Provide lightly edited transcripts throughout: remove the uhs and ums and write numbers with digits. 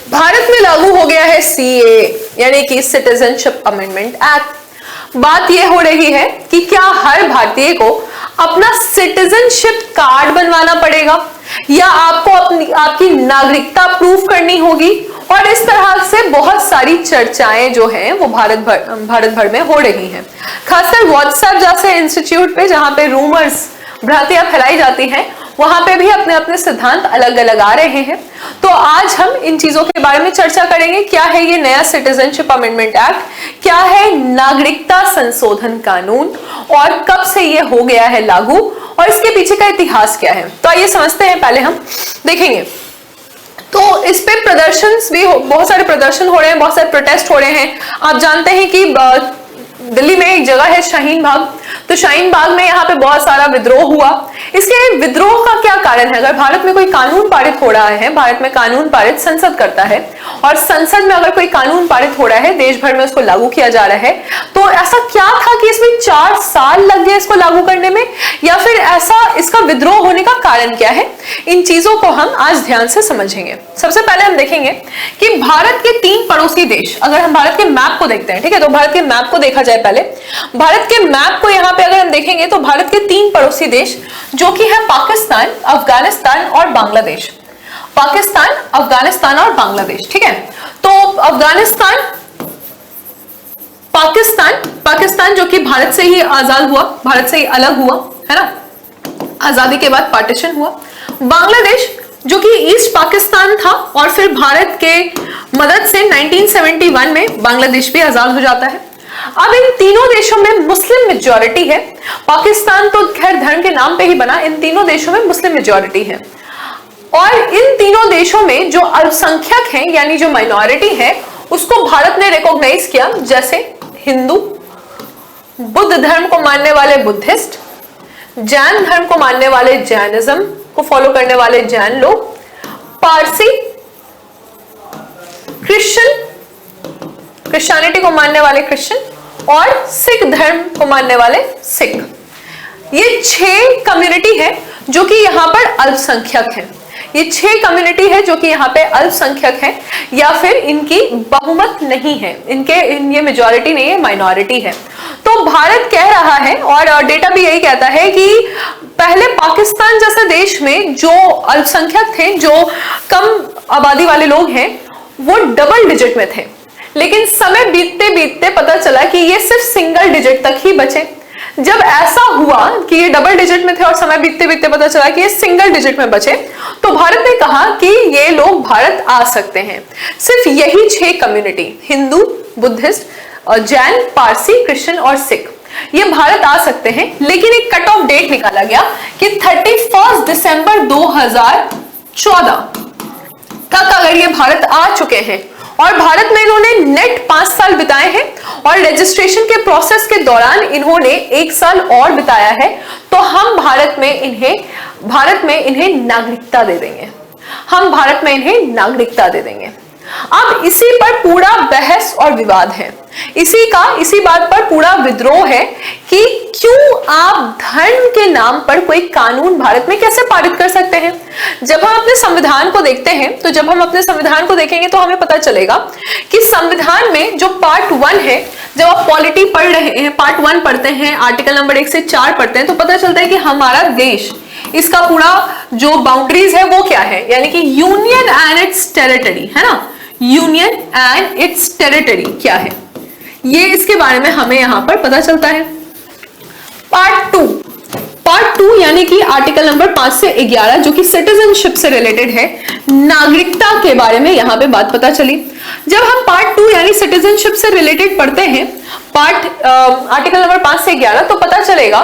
भारत में लागू हो गया है सीए यानी कि सिटीजनशिप अमेंडमेंट एक्ट। बात यह हो रही है कि क्या हर भारतीय को अपना सिटीजनशिप कार्ड बनवाना पड़ेगा या आपको आपकी नागरिकता प्रूफ करनी होगी, और इस तरह से बहुत सारी चर्चाएं जो हैं वो भारत भर में हो रही हैं। खासकर व्हाट्सएप जैसे इंस्टीट्यूट पे जहां पे रूमर्स, भ्रांतियां फैलाई जाती हैं, वहां पे भी अपने अपने सिद्धांत अलग अलग आ रहे हैं। तो आज हम इन चीजों के बारे में चर्चा करेंगे। क्या है ये नया सिटीजनशिप अमेंडमेंट एक्ट, क्या है नागरिकता संशोधन कानून और कब से ये हो गया है लागू, और इसके पीछे का इतिहास क्या है। तो आइए समझते हैं, पहले हम देखेंगे। तो इस पे प्रदर्शन भी बहुत सारे प्रदर्शन हो रहे हैं, बहुत सारे प्रोटेस्ट हो रहे हैं। आप जानते हैं कि दिल्ली में एक जगह है शाहीन बाग, तो शाहीन बाग में यहाँ पे बहुत सारा विद्रोह हुआ। इसके विद्रोह का क्या कारण है? अगर भारत में कोई कानून पारित हो रहा है, भारत में कानून पारित संसद करता है, और संसद में अगर कोई कानून पारित हो रहा है, देश भर में उसको लागू किया जा रहा है, तो ऐसा क्या था कि इसमें 4 साल लग गए इसको लागू करने में, या फिर ऐसा इसका विद्रोह होने का कारण क्या है? इन चीजों को हम आज ध्यान से समझेंगे। सबसे पहले हम देखेंगे कि भारत के 3 पड़ोसी देश, अगर हम भारत के मैप को देखते हैं, ठीक है, तो भारत के मैप को देखा जाए पहले। भारत के मैप को यहाँ पे अगर हम देखेंगे तो भारत के 3 पड़ोसी देश जो कि है पाकिस्तान, अफगानिस्तान और बांग्लादेश। पाकिस्तान, अफगानिस्तान और बांग्लादेश, ठीक है। तो अफगानिस्तान, पाकिस्तान जो कि भारत से ही आजाद हुआ, भारत से ही अलग हुआ, है ना, आजादी के बाद पार्टीशन हुआ। बांग्लादेश जो कि ईस्ट पाकिस्तान था, और फिर भारत के मदद से 1971 में बांग्लादेश भी आजाद हो जाता है। अब इन तीनों देशों में मुस्लिम मेजॉरिटी है। पाकिस्तान तो खैर धर्म के नाम पे ही बना, इन तीनों देशों में मुस्लिम मेजॉरिटी है। और इन तीनों देशों में जो अल्पसंख्यक हैं यानी जो माइनॉरिटी है, उसको भारत ने रिकॉग्नाइज किया, जैसे हिंदू, बुद्ध धर्म को मानने वाले बुद्धिस्ट, जैन धर्म को मानने वाले जैनिज्म को फॉलो करने वाले जैन लोग, पारसी, क्रिश्चियनिटी को मानने वाले क्रिश्चियन, और सिख धर्म को मानने वाले सिख। ये 6 कम्युनिटी है जो कि यहाँ पर अल्पसंख्यक है। ये 6 कम्युनिटी है जो कि यहाँ पे अल्पसंख्यक है, या फिर इनकी बहुमत नहीं है, ये मेजॉरिटी नहीं है, माइनॉरिटी है। तो भारत कह रहा है, और डेटा भी यही कहता है, कि पहले पाकिस्तान जैसे देश में जो अल्पसंख्यक थे, जो कम आबादी वाले लोग हैं, वो डबल डिजिट में थे, लेकिन समय बीतते बीतते पता चला कि ये सिर्फ सिंगल डिजिट तक ही बचे। जब ऐसा हुआ कि ये डबल डिजिट में थे और समय बीतते बीतते पता चला कि ये सिंगल डिजिट में बचे, तो भारत ने कहा कि ये लोग भारत आ सकते हैं। सिर्फ यही 6 community, Hindu, Buddhist, Jain, Parsi, Christian और सिख, ये भारत आ सकते हैं। लेकिन एक कट ऑफ डेट निकाला गया कि 31 दिसंबर 2014 तक अगर ये भारत आ चुके हैं, और भारत में इन्होंने नेट 5 साल बिताए हैं, और रजिस्ट्रेशन के प्रोसेस के दौरान इन्होंने 1 साल और बिताया है, तो हम भारत में इन्हें नागरिकता दे देंगे। हम भारत में इन्हें नागरिकता दे देंगे। अब इसी पर पूरा बहस और विवाद है, इसी बात पर पूरा विद्रोह है कि क्यों आप धर्म के नाम पर कोई कानून भारत में कैसे पारित कर सकते हैं। जब हम अपने संविधान को देखते हैं, तो जब हम अपने संविधान को देखेंगे तो हमें पता चलेगा कि संविधान में जो पार्ट 1 है, जब आप पॉलिटी पढ़ रहे हैं, पार्ट 1 पढ़ते हैं, आर्टिकल नंबर 1 से 4 पढ़ते हैं, तो पता चलता है कि हमारा देश, इसका पूरा जो बाउंड्रीज है वो क्या है, यानी कि यूनियन एंड इट्स टेरिटरी, है ना, यूनियन एंड इट्स टेरिटरी क्या है, ये इसके बारे में हमें यहां पर पता चलता है। पार्ट 2 यानी कि आर्टिकल नंबर 5 से 11 जो कि सिटीजनशिप से रिलेटेड है, नागरिकता के बारे में यहां पे बात पता चली। जब हम पार्ट 2 यानी सिटीजनशिप से रिलेटेड पढ़ते हैं, आर्टिकल नंबर 5 से 11, तो पता चलेगा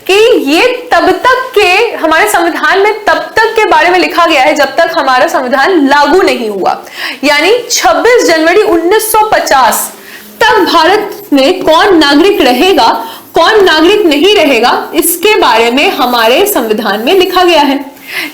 कि ये तब तक के हमारे संविधान में तब तक के बारे में लिखा गया है जब तक हमारा संविधान लागू नहीं हुआ, यानी 26 जनवरी 1950 तक भारत में कौन नागरिक रहेगा, कौन नागरिक नहीं रहेगा, इसके बारे में हमारे संविधान में लिखा गया है।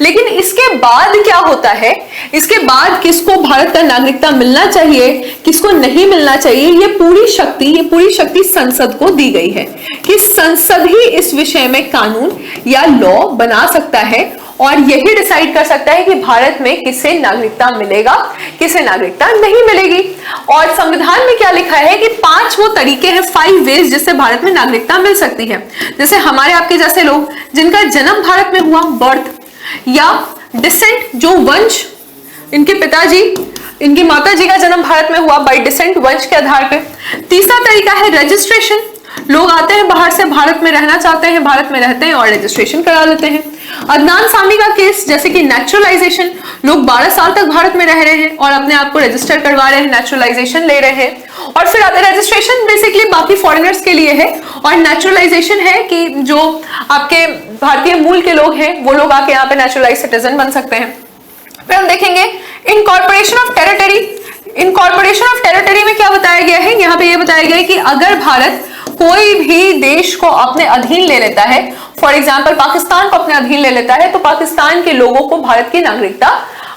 लेकिन इसके बाद क्या होता है, इसके बाद किसको भारत का नागरिकता मिलना चाहिए, किसको नहीं मिलना चाहिए, ये पूरी शक्ति संसद को दी गई है कि संसद ही इस विषय में कानून या लॉ बना सकता है और यही डिसाइड कर सकता है कि भारत में किसे नागरिकता मिलेगा, किसे नागरिकता नहीं मिलेगी। और संविधान में क्या लिखा है कि 5 वो तरीके हैं, 5 वेज जिससे भारत में नागरिकता मिल सकती है। जैसे हमारे आपके जैसे लोग जिनका जन्म भारत में हुआ, बर्थ, या डिसेंट, जो वंश, इनके पिताजी, इनकी माताजी का जन्म भारत में हुआ बाय डिसेंट, वंश के आधार पे। तीसरा तरीका है रजिस्ट्रेशन, लोग आते हैं बाहर से, भारत में रहना चाहते हैं, भारत में रहते हैं और रजिस्ट्रेशन करा लेते हैं। अदनान सामी का केस, जैसे कि नेचुरलाइजेशन, लोग 12 साल तक भारत में रह रहे हैं और अपने आप को रजिस्टर करवा रहे हैं, नेचुरलाइजेशन ले रहे हैं। और फिर रजिस्ट्रेशन बेसिकली बाकी फॉरेनर्स के लिए है, और नेचुरलाइजेशन है कि जो आपके भारतीय मूल के लोग हैं वो लोग आके यहाँ पे नेचुरलाइज सिटीजन बन सकते हैं। फिर हम देखेंगे incorporation of territory. Incorporation of territory में क्या बताया गया है, यहाँ पे ये बताया गया है कि अगर भारत कोई भी देश को अपने अधीन ले लेता है, फॉर एग्जाम्पल पाकिस्तान को अपने अधीन ले लेता है, तो पाकिस्तान के लोगों को भारत की नागरिकता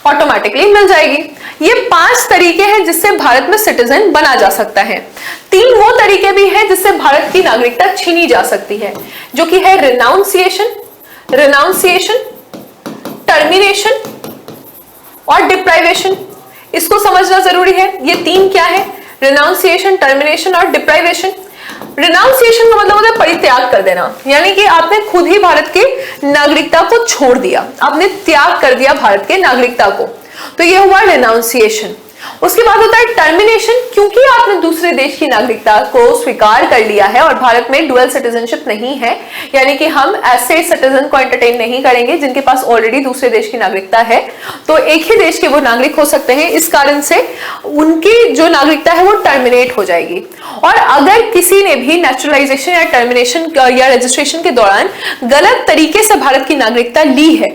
ऑटोमेटिकली मिल जाएगी। ये 5 तरीके हैं जिससे भारत में सिटीजन बना जा सकता है। 3 वो तरीके भी हैं जिससे भारत की नागरिकता छीनी जा सकती है, जो कि है रिनाउंसिएशन, टर्मिनेशन और डिप्राइवेशन। इसको समझना जरूरी है। ये 3 क्या है, रिनाउंसिएशन, टर्मिनेशन और डिप्राइवेशन। रिनाउंसिएशन का मतलब होता है परित्याग कर देना, यानी कि आपने खुद ही भारत की नागरिकता को छोड़ दिया, आपने त्याग कर दिया भारत के नागरिकता को, तो ये हुआ रिनाउंसिएशन। उसके बाद होता है टर्मिनेशन, क्योंकि आपने दूसरे देश की नागरिकता को स्वीकार कर लिया है और भारत में डुअल सिटीजनशिप नहीं है, यानी कि हम ऐसे सिटीजन को एंटरटेन नहीं करेंगे जिनके पास ऑलरेडी दूसरे देश की नागरिकता है, तो एक ही देश के वो नागरिक हो सकते हैं, इस कारण से उनकी जो नागरिकता है वो टर्मिनेट हो जाएगी। और अगर किसी ने भी नेचुरलाइजेशन या टर्मिनेशन या रजिस्ट्रेशन के दौरान गलत तरीके से भारत की नागरिकता ली है,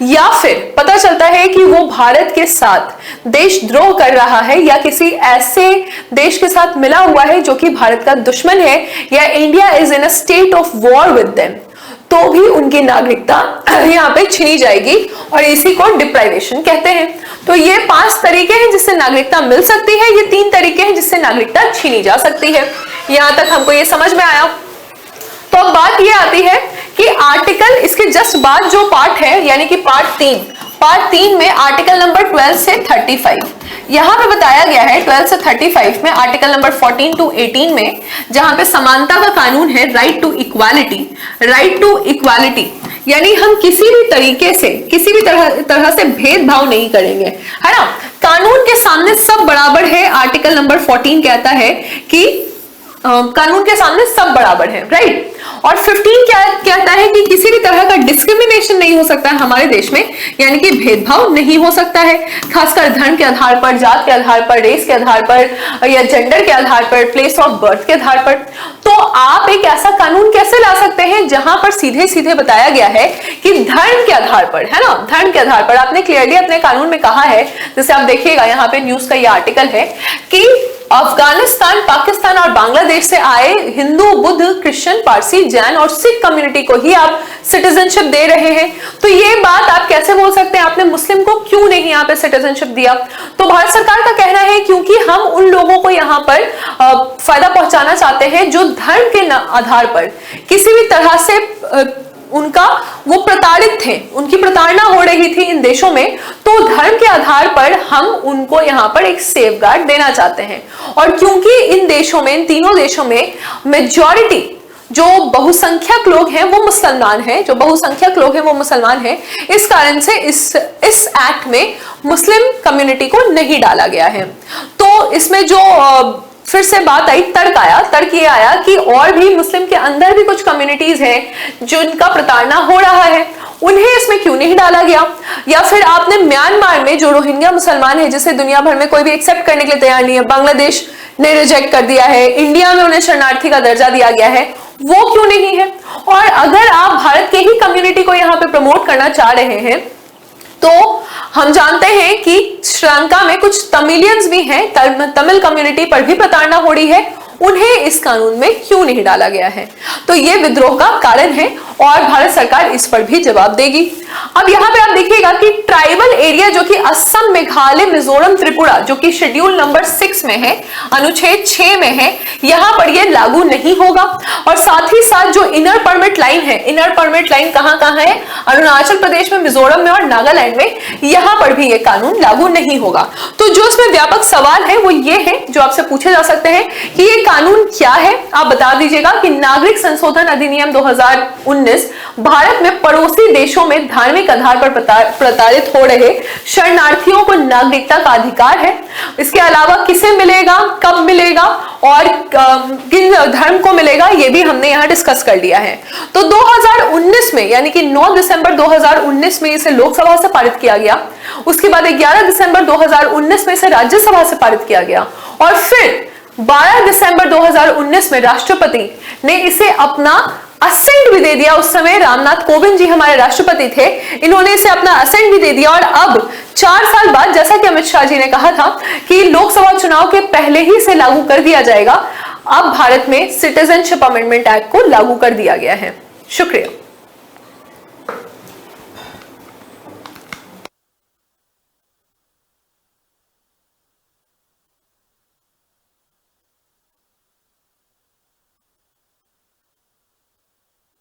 या फिर पता चलता है कि वो भारत के साथ देशद्रोह कर रहा है या किसी ऐसे देश के साथ मिला हुआ है जो कि भारत का दुश्मन है, या India is in a state of war with them, तो भी उनकी नागरिकता यहाँ पे छीनी जाएगी और इसी को डिप्राइवेशन कहते हैं। तो ये 5 तरीके हैं जिससे नागरिकता मिल सकती है, ये 3 तरीके हैं जिससे नागरिकता छीनी जा सकती है। यहां तक हमको ये समझ में आया। तो अब बात ये आती है कि आर्टिकल, इसके जस्ट बाद जो पार्ट है, यानी कि पार्ट 3 में आर्टिकल नंबर 12 से 35 यहां पे बताया गया है। 12 से 35 में आर्टिकल नंबर 14 to 18 में जहां पे समानता का कानून है, राइट टू इक्वालिटी, यानी हम किसी भी तरीके से, किसी भी तरह से भेदभाव नहीं करेंगे, है ना। कानून के सामने सब बराबर है, आर्टिकल नंबर 14 कहता है कि कानून के सामने सब बराबर है, राइट। और 15 क्या कहता है कि किसी भी तरह का डिस्क्रिमिनेशन नहीं हो सकता है हमारे देश में, यानी कि भेदभाव नहीं हो सकता है, खासकर धर्म के आधार पर, जात के आधार पर, रेस के आधार पर या जेंडर के आधार पर, प्लेस ऑफ बर्थ के आधार पर। तो आप एक ऐसा कानून कैसे ला सकते हैं जहां पर सीधे सीधे बताया गया है कि धर्म के आधार पर, है ना, धर्म के आधार पर आपने क्लियरली अपने कानून में कहा है, जैसे आप देखिएगा यहाँ पे न्यूज का ये आर्टिकल है कि अफगानिस्तान, पाकिस्तान और बांग्लादेश से आए हिंदू, बुद्ध, क्रिश्चियन, पारसी, जैन और सिख कम्युनिटी को ही आप सिटीजनशिप दे रहे हैं। तो ये बात आप कैसे बोल सकते हैं, आपने मुस्लिम को क्यों नहीं यहाँ पे सिटीजनशिप दिया? तो भारत सरकार का कहना है क्योंकि हम उन लोगों को यहाँ पर फायदा पहुंचाना चाहते हैं जो धर्म के आधार पर किसी भी तरह से उनका वो प्रताड़ित थे, उनकी प्रताड़ना हो रही थी इन देशों में, तो धर्म के आधार पर हम उनको यहाँ पर एक सेफगार्ड देना चाहते हैं। और क्योंकि इन देशों में, इन तीनों देशों में मेजॉरिटी जो बहुसंख्यक लोग हैं वो मुसलमान हैं, जो बहुसंख्यक लोग हैं वो मुसलमान हैं, इस कारण से इस एक्ट में मुस्लिम कम्युनिटी को नहीं डाला गया है। तो इसमें जो फिर से बात आई, तर्क ये आया कि और भी मुस्लिम के अंदर भी कुछ कम्युनिटीज हैं जिनका प्रताड़ना हो रहा है, उन्हें इसमें क्यों नहीं डाला गया? या फिर आपने म्यांमार में जो रोहिंग्या मुसलमान है जिसे दुनिया भर में कोई भी एक्सेप्ट करने के लिए तैयार नहीं है, बांग्लादेश ने रिजेक्ट कर दिया है, इंडिया में उन्हें शरणार्थी का दर्जा दिया गया है, वो क्यों नहीं है? और अगर आप भारत के ही कम्युनिटी को यहाँ पे प्रमोट करना चाह रहे हैं, तो हम जानते हैं कि श्रीलंका में कुछ तमिलियंस भी हैं, तमिल कम्युनिटी पर भी प्रताड़ना हो रही है, उन्हें इस कानून में क्यों नहीं डाला गया है? तो ये विद्रोह का कारण है और भारत सरकार इस पर भी जवाब देगी। अब यहाँ पे आप देखिएगा कि ट्राइबल एरिया जो कि असम, मेघालय, मिजोरम, त्रिपुरा जो कि शेड्यूल नंबर 6 में है, अनुच्छेद 6 में है, यहाँ पर ये लागू नहीं होगा। और साथ ही साथ जो इनर परमिट लाइन है, इनर परमिट लाइन कहाँ कहाँ है, अरुणाचल प्रदेश में, मिजोरम में और नागालैंड में, यहाँ पर भी ये कानून लागू नहीं होगा। तो जो इसमें व्यापक सवाल है वो ये है जो आपसे पूछे जा सकते हैं कि ये कानून क्या है। आप बता दीजिएगा कि नागरिक संशोधन अधिनियम 2019 भारत में पड़ोसी देशों में धार्मिक आधार पर प्रताड़ित हो रहे शरणार्थियों को नागरिकता का अधिकार है। इसके अलावा किसे मिलेगा, कब मिलेगा और किन धर्म को मिलेगा, ये भी हमने यहाँ डिस्कस कर लिया है। तो 2019 में यानी कि 9 दिसंबर 2019 में इसे लोकसभा से पारित किया गया। उसके बाद 11 दिसंबर 2019 में इसे राज्यसभा से पारित किया गया और फिर 12 दिसंबर 2019 में राष्ट्रपति ने इसे अपना असेंट भी दे दिया। उस समय रामनाथ कोविंद जी हमारे राष्ट्रपति थे, इन्होंने इसे अपना असेंट भी दे दिया। और अब 4 साल बाद, जैसा कि अमित शाह जी ने कहा था कि लोकसभा चुनाव के पहले ही इसे लागू कर दिया जाएगा, अब भारत में सिटीजनशिप अमेंडमेंट एक्ट को लागू कर दिया गया है। शुक्रिया।